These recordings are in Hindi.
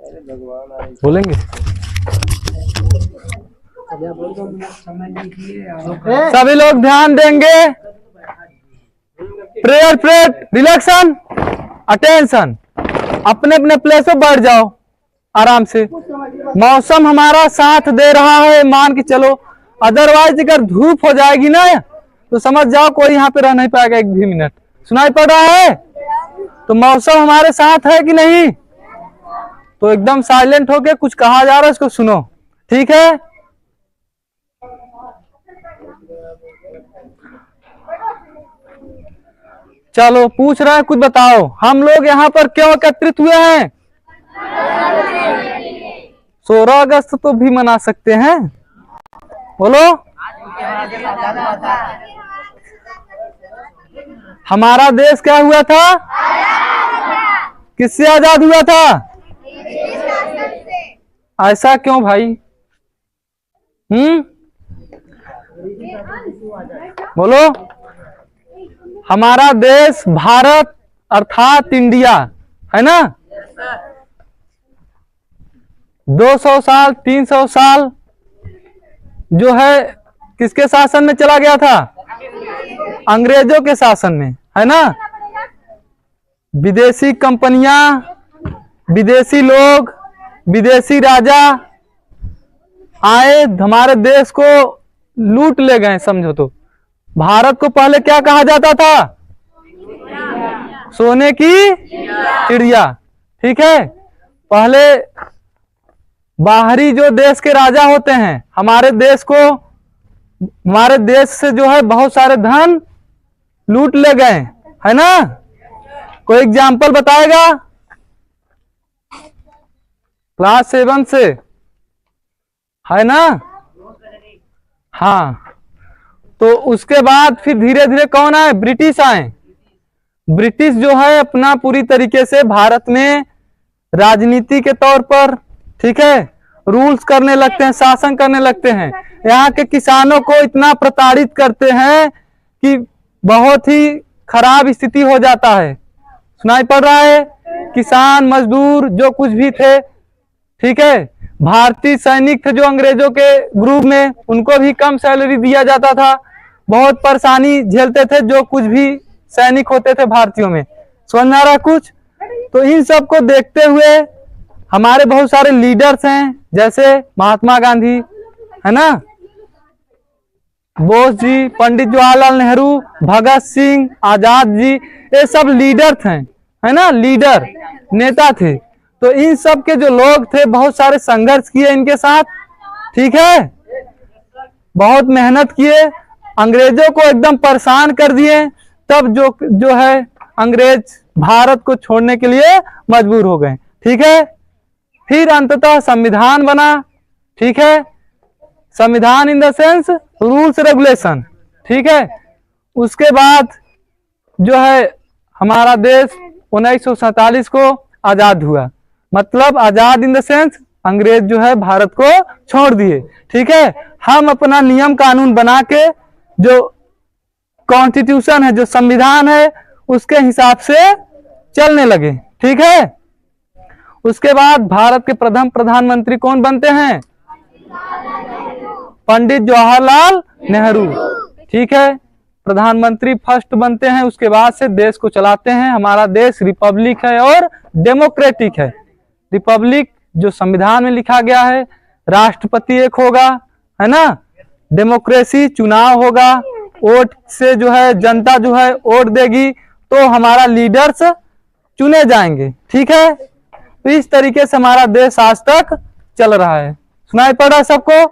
बोलेंगे सभी लोग ध्यान देंगे। प्रेयर प्रेयर रिलैक्शन अटेंशन, अपने अपने प्लेस पे बैठ जाओ आराम से। मौसम हमारा साथ दे रहा है मान के चलो, अदरवाइज अगर धूप हो जाएगी ना तो समझ जाओ कोई यहाँ पे रह नहीं पाएगा एक भी मिनट। सुनाई पड़ रहा है? तो मौसम हमारे साथ है कि नहीं? तो एकदम साइलेंट होके कुछ कहा जा रहा है उसको सुनो, ठीक है? चलो पूछ रहा है कुछ बताओ, हम लोग यहाँ पर क्यों एकत्रित हुए हैं? 16 अगस्त तो भी मना सकते हैं, बोलो। हमारा देश क्या हुआ था? किससे आजाद हुआ था? ऐसा क्यों भाई? बोलो। हमारा देश भारत अर्थात इंडिया है ना। 200 साल 300 साल जो है किसके शासन में चला गया था? अंग्रेजों के शासन में, है ना। विदेशी कंपनियां, विदेशी लोग, विदेशी राजा आए हमारे देश को लूट ले गए। समझो तो भारत को पहले क्या कहा जाता था? सोने की चिड़िया, ठीक है। पहले बाहरी जो देश के राजा होते हैं हमारे देश से जो है बहुत सारे धन लूट ले गए, है ना। कोई एग्जाम्पल बताएगा? क्लास 7 से, है ना। हाँ, तो उसके बाद फिर धीरे धीरे कौन आए? ब्रिटिश आए। ब्रिटिश जो है अपना पूरी तरीके से भारत में राजनीति के तौर पर, ठीक है, रूल्स करने लगते हैं, शासन करने लगते हैं। यहाँ के किसानों को इतना प्रताड़ित करते हैं कि बहुत ही खराब स्थिति हो जाता है। सुनाई पड़ रहा है? किसान मजदूर जो कुछ भी थे, ठीक है, भारतीय सैनिक थे जो अंग्रेजों के ग्रुप में, उनको भी कम सैलरी दिया जाता था। बहुत परेशानी झेलते थे जो कुछ भी सैनिक होते थे भारतीयों में। समझ आ रहा कुछ? तो इन सब को देखते हुए हमारे बहुत सारे लीडर्स हैं, जैसे महात्मा गांधी, है ना, बोस जी, पंडित जवाहरलाल नेहरू, भगत सिंह, आजाद जी, ये सब लीडर थे, है ना, लीडर नेता थे। तो इन सब के जो लोग थे बहुत सारे संघर्ष किए इनके साथ, ठीक है, बहुत मेहनत किए, अंग्रेजों को एकदम परेशान कर दिए। तब जो है अंग्रेज भारत को छोड़ने के लिए मजबूर हो गए, ठीक है। फिर अंततः संविधान बना, ठीक है, संविधान in the sense rules regulation, ठीक है। उसके बाद जो है हमारा देश 1947 को आजाद हुआ, मतलब आजाद इन द सेंस अंग्रेज जो है भारत को छोड़ दिए, ठीक है। हम अपना नियम कानून बना के जो कॉन्स्टिट्यूशन है, जो संविधान है, उसके हिसाब से चलने लगे, ठीक है। उसके बाद भारत के प्रथम प्रधानमंत्री कौन बनते हैं? पंडित जवाहरलाल नेहरू, ठीक है, प्रधानमंत्री फर्स्ट बनते हैं। उसके बाद से देश को चलाते हैं। हमारा देश रिपब्लिक है और डेमोक्रेटिक है। रिपब्लिक जो संविधान में लिखा गया है, राष्ट्रपति एक होगा, है ना, डेमोक्रेसी चुनाव होगा, वोट से जो है जनता जो है वोट देगी तो हमारा लीडर्स चुने जाएंगे, ठीक है। तो इस तरीके से हमारा देश आज तक चल रहा है। सुनाई पड़ रहा है सबको?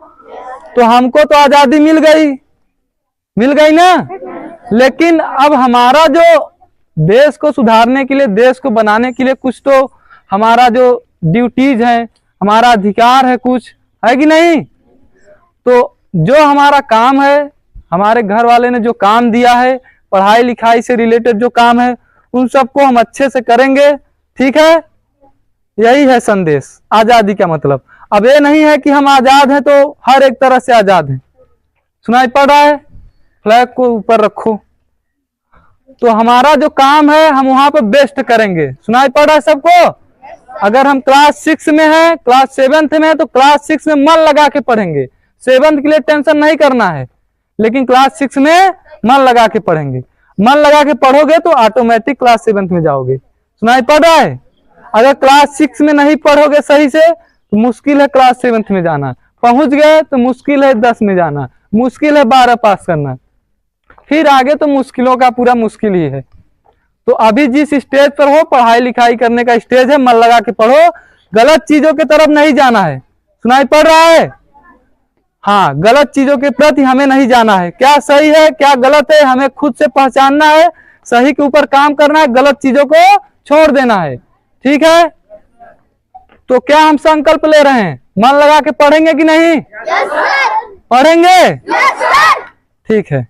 तो हमको तो आजादी मिल गई ना, लेकिन अब हमारा जो देश को सुधारने के लिए, देश को बनाने के लिए कुछ तो हमारा जो ड्यूटीज है, हमारा अधिकार है, कुछ है कि नहीं। तो जो हमारा काम है, हमारे घर वाले ने जो काम दिया है, पढ़ाई लिखाई से रिलेटेड जो काम है, उन सबको हम अच्छे से करेंगे, ठीक है। यही है संदेश आजादी का मतलब। अब ये नहीं है कि हम आजाद हैं तो हर एक तरह से आजाद हैं। सुनाई पड़ रहा है? फ्लैग को ऊपर रखो। तो हमारा जो काम है हम वहां पर बेस्ट करेंगे। सुनाई पड़ रहा है सबको? अगर हम क्लास 6 में हैं, क्लास 7th में है, तो क्लास 6 में मन लगा के पढ़ेंगे। 7th के लिए टेंशन नहीं करना है, लेकिन क्लास 6 में मन लगा के पढ़ेंगे। मन लगा के पढ़ोगे तो ऑटोमेटिक क्लास 7th में जाओगे। सुनाई पड़ रहा है? अगर क्लास 6 में नहीं पढ़ोगे सही से तो मुश्किल है क्लास 7th में जाना। पहुंच गए तो मुश्किल है 10 में जाना, मुश्किल है 12 पास करना, फिर आगे तो मुश्किलों का पूरा मुश्किल ही है। तो अभी जिस स्टेज पर हो, पढ़ाई लिखाई करने का स्टेज है, मन लगा के पढ़ो, गलत चीजों की तरफ नहीं जाना है। सुनाई पड़ रहा है? हाँ, गलत चीजों के प्रति हमें नहीं जाना है। क्या सही है क्या गलत है हमें खुद से पहचानना है, सही के ऊपर काम करना है, गलत चीजों को छोड़ देना है। ठीक है, तो क्या हम संकल्प ले रहे हैं? मन लगा के पढ़ेंगे कि नहीं? Yes sir. पढ़ेंगे? Yes sir. ठीक है।